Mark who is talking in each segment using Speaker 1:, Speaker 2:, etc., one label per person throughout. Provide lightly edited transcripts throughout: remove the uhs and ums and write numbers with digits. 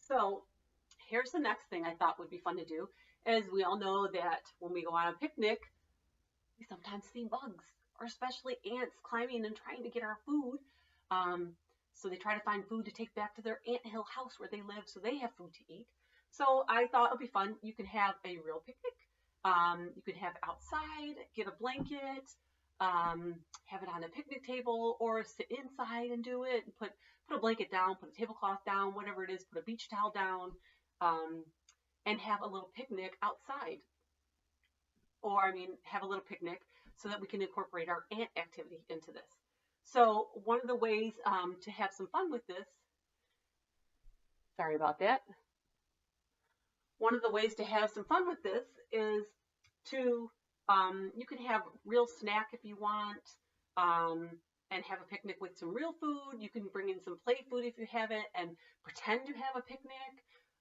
Speaker 1: So here's the next thing I thought would be fun to do is we all know that when we go on a picnic, we sometimes see bugs or especially ants climbing and trying to get our food. Um, so they try to find food to take back to their ant hill house where they live so they have food to eat. So I thought it'd be fun. You can have a real picnic. You could have it outside, get a blanket, have it on a picnic table, or sit inside and do it. And put a blanket down, put a tablecloth down, whatever it is. Put a beach towel down, um, and have a little picnic outside. Or I mean, have a little picnic so that we can incorporate our ant activity into this. So one of the ways to have some fun with this, sorry about that. One of the ways to have some fun with this is to you can have real snack if you want, um, and have a picnic with some real food. You can bring in some play food if you have it, and pretend you have a picnic.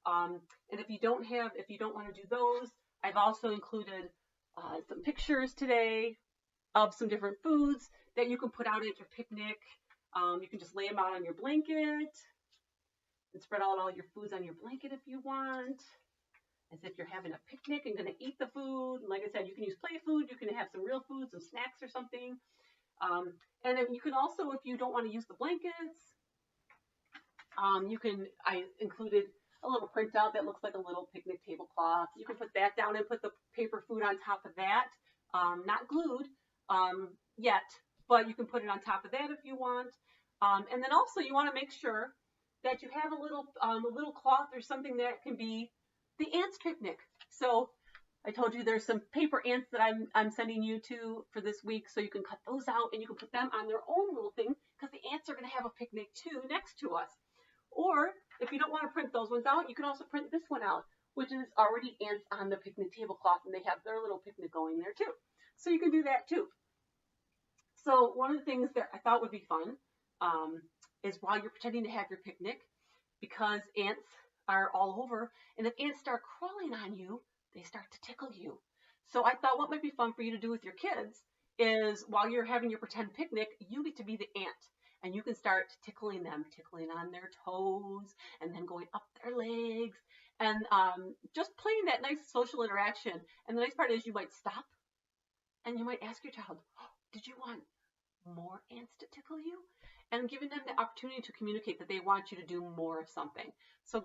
Speaker 1: And if you don't want to do those, I've also included some pictures today of some different foods that you can put out at your picnic. You can just lay them out on your blanket and spread out all your foods on your blanket if you want, as if you're having a picnic and going to eat the food. And like I said, you can use play food. You can have some real food, some snacks or something. And then you can also, if you don't want to use the blankets, I included a little printout that looks like a little picnic tablecloth. You can put that down and put the paper food on top of that, not glued yet, but you can put it on top of that if you want. And then also you want to make sure that you have a little cloth or something that can be the ants picnic. So I told you there's some paper ants that I'm sending you to for this week, so you can cut those out and you can put them on their own little thing because the ants are going to have a picnic too next to us. Or if you don't want to print those ones out, you can also print this one out, which is already ants on the picnic tablecloth, and they have their little picnic going there too. So you can do that too. So one of the things that I thought would be fun is while you're pretending to have your picnic, because ants are all over, and if ants start crawling on you, they start to tickle you. So I thought what might be fun for you to do with your kids is while you're having your pretend picnic, you get to be the ant. And you can start tickling them, tickling on their toes, and then going up their legs, and just playing that nice social interaction. And the nice part is you might stop and you might ask your child, oh, did you want more ants to tickle you? And giving them the opportunity to communicate that they want you to do more of something. So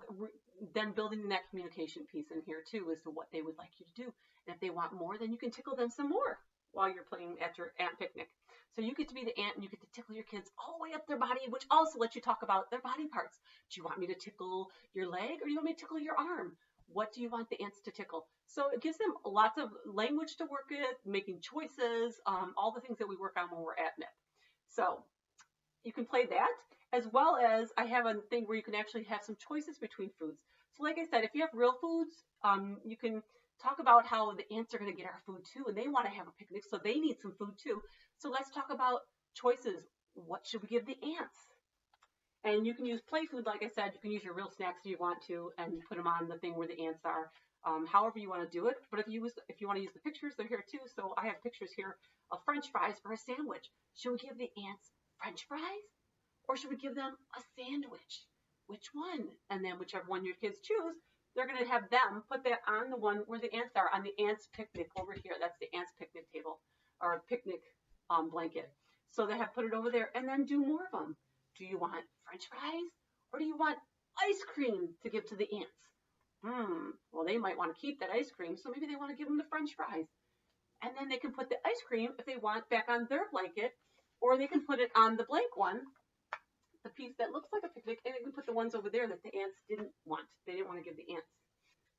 Speaker 1: then building that communication piece in here too as to what they would like you to do. And if they want more, then you can tickle them some more while you're playing at your ant picnic. So you get to be the ant and you get to tickle your kids all the way up their body, which also lets you talk about their body parts. Do you want me to tickle your leg or do you want me to tickle your arm? What do you want the ants to tickle? So it gives them lots of language to work with, making choices, all the things that we work on when we're at NIP. So you can play that, as well as I have a thing where you can actually have some choices between foods. So like I said, if you have real foods, you can talk about how the ants are going to get our food too, and they want to have a picnic, so they need some food too. So let's talk about choices. What should we give the ants? And you can use play food, like I said. You can use your real snacks if you want to, and put them on the thing where the ants are. However you want to do it. But if you want to use the pictures, they're here too. So I have pictures here of French fries for a sandwich. Should we give the ants French fries, or should we give them a sandwich? Which one? And then whichever one your kids choose, they're going to have them put that on the one where the ants are, on the ants picnic over here. That's the ants picnic table or picnic blanket. So they have put it over there, and then do more of them. Do you want French fries, or do you want ice cream to give to the ants? Well, they might want to keep that ice cream, so maybe they want to give them the French fries. And then they can put the ice cream, if they want, back on their blanket, or they can put it on the blank one, the piece that looks like a picnic, and they can put the ones over there that the ants didn't want. They didn't want to give the ants.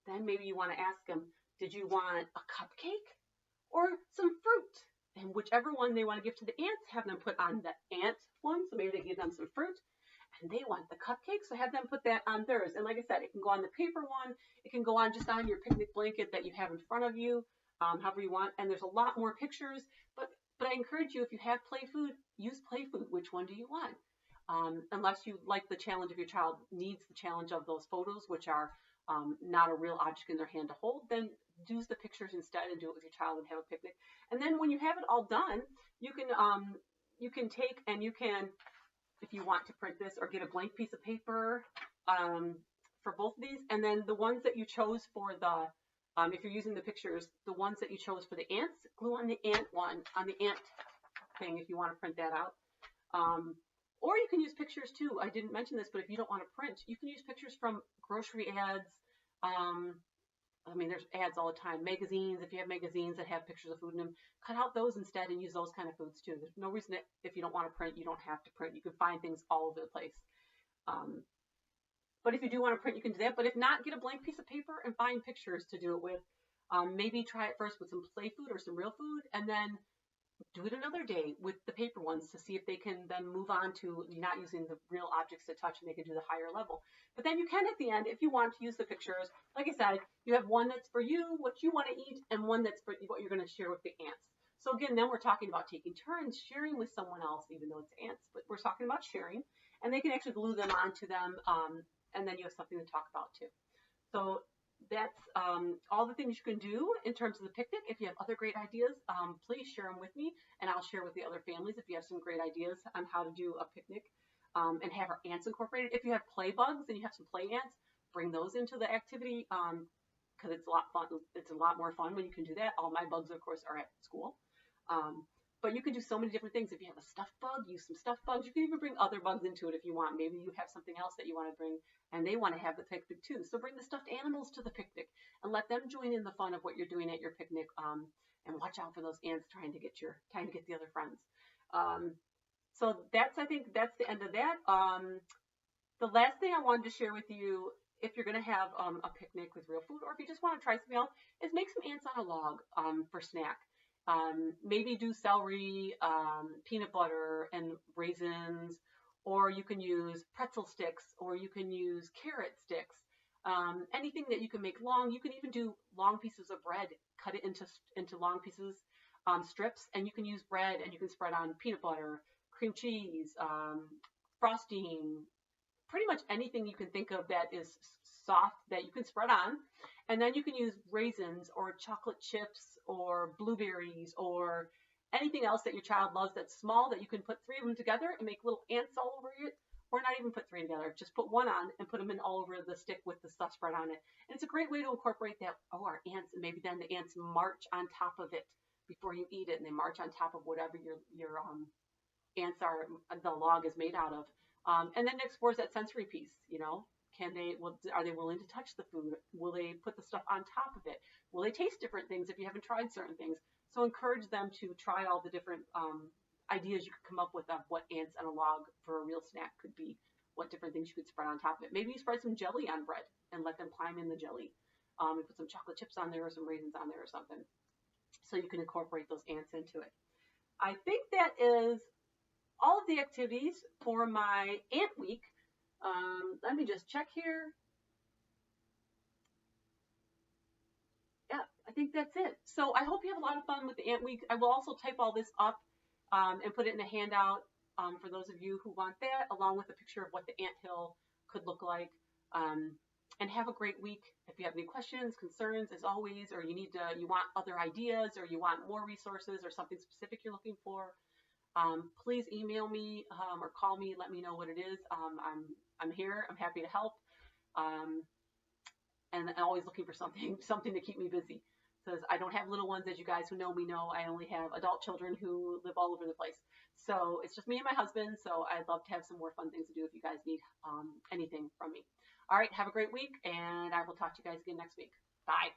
Speaker 1: Then maybe you want to ask them, did you want a cupcake or some fruit? And whichever one they want to give to the ants, have them put on the ant one. So maybe they give them some fruit. And they want the cupcake, so have them put that on theirs. And like I said, it can go on the paper one. It can go on just on your picnic blanket that you have in front of you, however you want. And there's a lot more pictures. But I encourage you, if you have play food, use play food. Which one do you want? Unless you like the challenge of your child needs the challenge of those photos, which are not a real object in their hand to hold, then use the pictures instead and do it with your child and have a picnic. And then when you have it all done, you can take and you can, if you want to print this or get a blank piece of paper for both of these. And then the ones that you chose for the, if you're using the pictures, the ones that you chose for the ants, glue on the ant one, on the ant thing if you want to print that out. Or you can use pictures too. I didn't mention this, but if you don't want to print, you can use pictures from grocery ads. I mean, there's ads all the time. Magazines, if you have magazines that have pictures of food in them, cut out those instead and use those kind of foods too. There's no reason that if you don't want to print, you don't have to print. You can find things all over the place. But if you do want to print, you can do that. But if not, get a blank piece of paper and find pictures to do it with. Maybe try it first with some play food or some real food, and then do it another day with the paper ones to see if they can then move on to not using the real objects to touch and they can do the higher level. But then you can at the end, if you want to use the pictures, like I said, you have one that's for you, what you want to eat, and one that's for what you're going to share with the ants. So again, then we're talking about taking turns, sharing with someone else, even though it's ants, but we're talking about sharing, and they can actually glue them onto them, and then you have something to talk about too. So that's all the things you can do in terms of the picnic. If you have other great ideas, please share them with me, and I'll share with the other families if you have some great ideas on how to do a picnic and have our ants incorporated. If you have play bugs and you have some play ants, bring those into the activity because it's a lot fun. It's a lot more fun when you can do that. All my bugs, of course, are at school. But you can do so many different things. If you have a stuffed bug, use some stuffed bugs. You can even bring other bugs into it if you want. Maybe you have something else that you want to bring and they want to have the picnic too. So bring the stuffed animals to the picnic and let them join in the fun of what you're doing at your picnic. And watch out for those ants trying to get the other friends. So I think that's the end of that. The last thing I wanted to share with you, if you're going to have a picnic with real food, or if you just want to try something else, is make some ants on a log for snack. Maybe do celery, peanut butter, and raisins, or you can use pretzel sticks, or you can use carrot sticks. Anything that you can make long. You can even do long pieces of bread, cut it into long pieces, strips, and you can use bread and you can spread on peanut butter, cream cheese, frosting, pretty much anything you can think of that is soft that you can spread on. And then you can use raisins or chocolate chips or blueberries or anything else that your child loves that's small that you can put 3 of them together and make little ants all over it. Or not even put 3 together, just put 1 on and put them in all over the stick with the stuff spread on it. And it's a great way to incorporate that, our ants, and maybe then the ants march on top of it before you eat it, and they march on top of whatever your ants are, the log is made out of. And then it explores that sensory piece, are they willing to touch the food? Will they put the stuff on top of it? Will they taste different things if you haven't tried certain things? So encourage them to try all the different ideas you could come up with of what ants on a log for a real snack could be, what different things you could spread on top of it. Maybe you spread some jelly on bread and let them climb in the jelly. And put some chocolate chips on there or some raisins on there or something. So you can incorporate those ants into it. I think that is all of the activities for my ant week. Let me just check here. Yeah, I think that's it. So I hope you have a lot of fun with the ant week. I will also type all this up and put it in a handout for those of you who want that, along with a picture of what the ant hill could look like. And have a great week. If you have any questions, concerns, as always, or you want other ideas, or you want more resources, or something specific you're looking for, please email me or call me. Let me know what it is. I'm here. I'm happy to help. And I'm always looking for something to keep me busy, because I don't have little ones, as you guys who know me know. I only have adult children who live all over the place. So it's just me and my husband. So I'd love to have some more fun things to do if you guys need anything from me. All right, have a great week, and I will talk to you guys again next week. Bye.